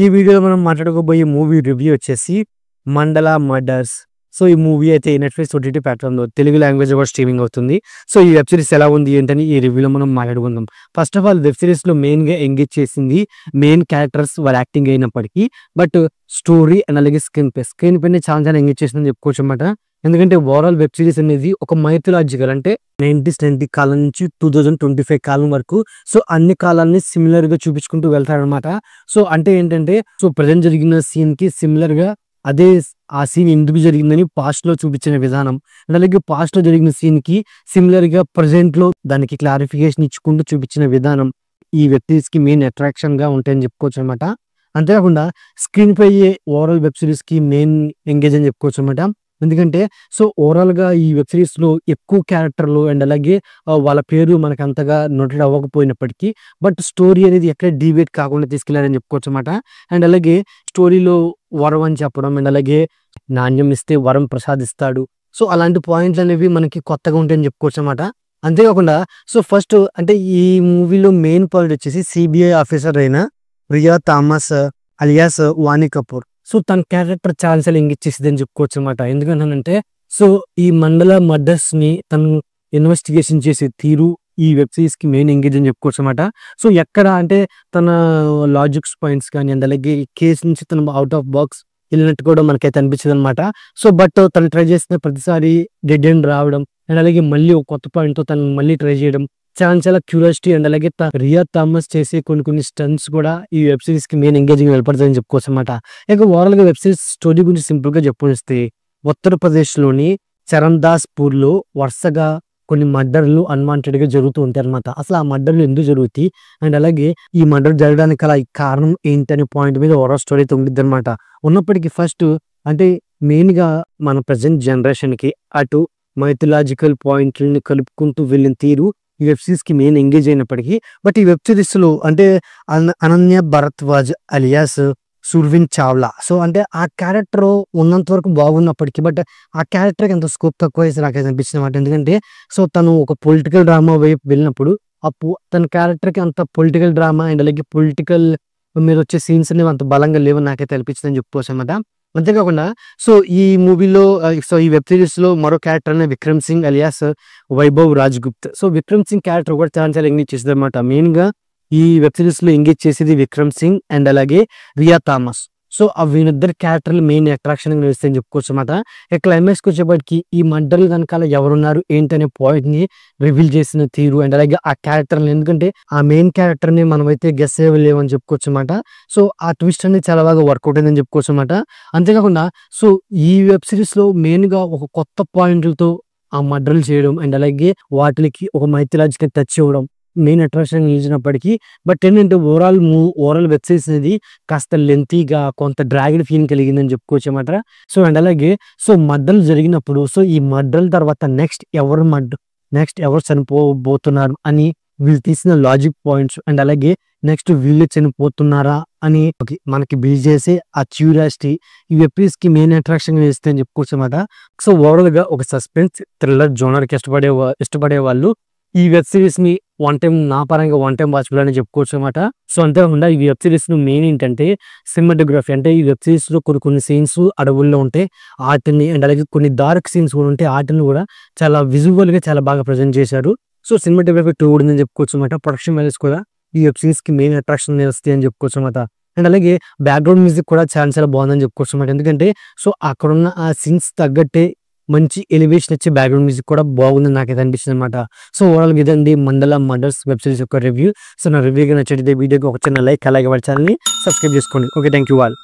ఈ వీడియోలో మనం మాట్లాడుకోబోయే మూవీ రివ్యూ వచ్చేసి 'మండల మర్డర్స్'. సో ఈ మూవీ అయితే నెట్‌ఫ్లిక్స్ ఓటీటీ ప్లాట్‌ఫామ్‌లో తెలుగు లాంగ్వేజ్‌లో కూడా స్ట్రీమింగ్ అవుతుంది. సో ఈ వెబ్ సిరీస్ ఎలా ఉంది ఏంటని ఈ రివ్యూలో మనం మాట్లాడుకుందాం. ఫస్ట్ ఆఫ్ ఆల్ వెబ్ సిరీస్‌లో మెయిన్‌గా ఎంగేజ్ చేసింది మెయిన్ క్యారెక్టర్స్ వాళ్ళ యాక్టింగ్ అయినప్పటికీ, బట్ స్టోరీ అండ్ అలాగే స్క్రీన్ పైనే చాలా ఎంగేజ్ చేసిందని చెప్పుకోవచ్చు అన్నమాట. ఎందుకంటే ఓవరాల్ వెబ్ సిరీస్ అనేది ఒక మైథలాజికల్, అంటే 90 కాలం నుంచి 2025 కాలం వరకు సో అన్ని కాలాల్ని సిమిలర్ గా చూపించుకుంటూ వెళ్తారనమాట. సో అంటే ఏంటంటే సో ప్రజెంట్ జరిగిన సీన్ కి సిమిలర్ గా అదే ఆ సీన్ ఎందుకు జరిగిందని పాస్ట్ లో చూపించిన విధానం, అలాగే పాస్ట్ లో జరిగిన సీన్ కి సిమిలర్ గా ప్రజెంట్ లో దానికి క్లారిఫికేషన్ ఇచ్చుకుంటూ చూపించిన విధానం ఈ వెబ్ సిరీస్ కి మెయిన్ అట్రాక్షన్ గా ఉంటాయని చెప్పుకోవచ్చు అనమాట. అంతేకాకుండా స్క్రీన్ పై ఓవరాల్ వెబ్ సిరీస్ కి మెయిన్ ఎంగేజ్ అని చెప్పుకోవచ్చు అనమాట. ఎందుకంటే సో ఓవరాల్ గా ఈ వెబ్ సిరీస్ లో ఎక్కువ క్యారెక్టర్లు అండ్ అలాగే వాళ్ళ పేరు మనకు అంతగా నోటెడ్ అవ్వకపోయినప్పటికీ, బట్ స్టోరీ అనేది ఎక్కడ డీవియేట్ కాకుండా తీసుకెళ్లారని చెప్పుకోవచ్చు అనమాట. అండ్ అలాగే స్టోరీలో వరం అని చెప్పడం అండ్ అలాగే నాణ్యం ఇస్తే వరం ప్రసాదిస్తాడు. సో అలాంటి పాయింట్లు అనేవి మనకి కొత్తగా ఉంటాయని చెప్పుకోవచ్చు అనమాట. అంతేకాకుండా సో ఫస్ట్ అంటే ఈ మూవీలో మెయిన్ పాయింట్ వచ్చేసి సిబిఐ ఆఫీసర్ అయిన రియా థామస్ అలియాస్ వాణి కపూర్. సో తన క్యారెక్టర్ చాలా ఎంగిచ్చేసింది అని చెప్పుకోవచ్చు అనమాట. ఎందుకంటే సో ఈ మండల మర్డర్స్ ని తను ఇన్వెస్టిగేషన్ చేసే తీరు ఈ వెబ్ సిరీస్ కి మెయిన్ ఎంగేజ్ అని చెప్పుకోవచ్చు అనమాట. సో ఎక్కడ అంటే తన లాజిక్స్ పాయింట్స్ కానీ అండ్ అలాగే ఈ కేసు నుంచి తను అవుట్ ఆఫ్ బాక్స్ వెళ్ళినట్టు కూడా మనకైతే అనిపించింది అనమాట. సో బట్ తను ట్రై చేసిన ప్రతిసారి డెడ్ ఎండ్ రావడం అండ్ అలాగే మళ్ళీ ఒక కొత్త పాయింట్ తో తను మళ్ళీ ట్రై చేయడం చాలా క్యూరియాసిటీ అండ్ అలాగే రియా థామస్ చేసే కొన్ని స్టంట్స్ కూడా ఈ వెబ్ సిరీస్ కి మెయిన్ ఎంగేజింగ్ వెళ్ళిపడుతుందని చెప్పుకోవచ్చు అనమాట. ఇక ఓవరాల్ గా వెబ్ సిరీస్ స్టోరీ గురించి సింపుల్ గా చెప్పొస్తే ఉత్తరప్రదేశ్ లోని చరణ్దాస్పూర్ లో వరుసగా కొన్ని మర్డర్లు అన్వాంటెడ్ గా జరుగుతూ ఉంటాయి అనమాట. అసలు ఆ మర్డర్లు ఎందుకు జరుగుతాయి అండ్ అలాగే ఈ మర్డర్ జరగడానికి అలా కారణం ఏంటనే పాయింట్ మీద ఓవరాల్ స్టోరీ అయితే ఉంటుంది అనమాట. ఉన్నప్పటికీ ఫస్ట్ అంటే మెయిన్ గా మన ప్రజెంట్ జనరేషన్ కి అటు మైథలాజికల్ పాయింట్లని కలుపుకుంటూ వెళ్ళిన తీరు ఈ వెబ్ సిరీస్ కి మెయిన్ ఎంగేజ్ అయినప్పటికీ, బట్ ఈ వెబ్ సిరీస్ లో అంటే అనన్య భరద్వాజ్ అలియాస్ సుర్విన్ చావ్లా, సో అంటే ఆ క్యారెక్టర్ ఉన్నంత వరకు బాగున్నప్పటికీ బట్ ఆ క్యారెక్టర్కి ఎంత స్కోప్ తక్కువ వేసి నాకైతే అనిపించింది అనమాట. ఎందుకంటే సో తను ఒక పొలిటికల్ డ్రామా వైపు వెళ్ళినప్పుడు తన క్యారెక్టర్కి అంత పొలిటికల్ డ్రామా అండ్ అలాగే పొలిటికల్ మీద వచ్చే సీన్స్ అనేవి అంత బలంగా లేవని నాకైతే అనిపించిందని చెప్పుకోవచ్చు అనమాట. అంతేకాకుండా సో ఈ మూవీలో సో ఈ వెబ్ సిరీస్ లో మరో క్యారెక్టర్ అనే Vikram Singh alias Vaibhav Rajgupt. So Vikram Singh character కూడా చాలా ఎంగేజ్ చేసేది అనమాట. మెయిన్ గా ఈ వెబ్ సిరీస్ లో ఎంగేజ్ చేసేది విక్రమ్ సింగ్ అండ్ అలాగే రియా థామస్. సో వీళ్ళిద్దరు క్యారెక్టర్లు మెయిన్ అట్రాక్షన్ నిలుస్తాయని చెప్పుకోవచ్చు అనమాట. క్లైమాక్స్ కి వచ్చేప్పటికి ఈ మర్డర్లు వెనకాల ఎవరున్నారు ఏంటనే పాయింట్ ని రివీల్ చేసిన తీరు అండ్ అలాగే ఆ క్యారెక్టర్, ఎందుకంటే ఆ మెయిన్ క్యారెక్టర్ ని మనం అయితే గెస్ చేయలేమని చెప్పుకోవచ్చు అనమాట. సో ఆ ట్విస్ట్ అనేది చాలా బాగా వర్కౌట్ అయిందని చెప్పుకోవచ్చు అనమాట. అంతేకాకుండా సో ఈ వెబ్ సిరీస్ లో మెయిన్ గా ఒక కొత్త పాయింట్లతో ఆ మర్డర్లు చేయడం అండ్ అలాగే వాటికి ఒక మైథలాజికల్ టచ్ ఇవ్వడం మెయిన్ అట్రాక్షన్ నిలిచినప్పటికీ, బట్ ఏంటంటే ఓవరాల్ వెబ్ సిరీస్ అనేది కాస్త లెంతీగా కొంత డ్రాగన్ ఫీల్ కలిగిందని చెప్పుకోవచ్చు అన్నమాట. సో అండ్ అలాగే సో మర్డర్లు జరిగినప్పుడు సో ఈ మర్డర్ల తర్వాత నెక్స్ట్ ఎవరు చనిపోబోతున్నారు అని వీళ్ళు తీసిన లాజిక్ పాయింట్స్ అండ్ అలాగే నెక్స్ట్ వీళ్ళు చనిపోతున్నారా అని మనకి బిల్డ్ చేసే ఆ క్యూరియాసిటీ ఈ వెబ్ సిరీస్ కి మెయిన్ అట్రాక్షన్ ఇస్తే అని చెప్పుకోవచ్చు అన్నమాట. సో ఓవరాల్ గా ఒక సస్పెన్స్ థ్రిల్లర్ జోనర్ కి ఇష్టపడే వాళ్ళు ఈ వెబ్ సిరీస్ ని వన్ టైం వాచబుల్ అని చెప్పుకోవచ్చు అనమాట. సో అంతేకాకుండా ఈ వెబ్ సిరీస్ ను మెయిన్ ఏంటంటే సినిమాటోగ్రఫీ, అంటే ఈ వెబ్ సిరీస్ లో కొన్ని సీన్స్ అడవుల్లో ఉంటే వాటిని అండ్ అలాగే కొన్ని డార్క్ సీన్స్ కూడా ఉంటే వాటిని కూడా చాలా విజువల్ గా చాలా బాగా ప్రజెంట్ చేశారు. సో సినిమాటోగ్రఫీ టూ ఉందని చెప్పుకోవచ్చు అనమాట. ప్రొడక్షన్ వాల్యూస్ కూడా ఈ వెబ్ సిరీస్ కి మెయిన్ అట్రాక్షన్ వస్తాయి అని చెప్పుకోవచ్చు అనమాట. అండ్ అలాగే బ్యాక్గ్రౌండ్ మ్యూజిక్ కూడా చాలా బాగుందని చెప్పుకోవచ్చు అనమాట. ఎందుకంటే సో అక్కడున్న ఆ సీన్స్ తగ్గట్టే మంచి ఎలివేషన్ వచ్చే బ్యాక్గ్రౌండ్ మ్యూజిక్ కూడా బాగుందని నాకైతే అనిపిస్తుంది అనమాట. సో ఓవరాల్ ఇదండి మండల మర్డర్స్ వెబ్ సిరీస్ యొక్క రివ్యూ. సో నా రివ్యూగా నచ్చితే వీడియోకి ఒక చిన్న లైక్ అలాగే వాడి ఛానల్ని సబ్స్క్రైబ్ చేసుకోండి. Okay, thank you all.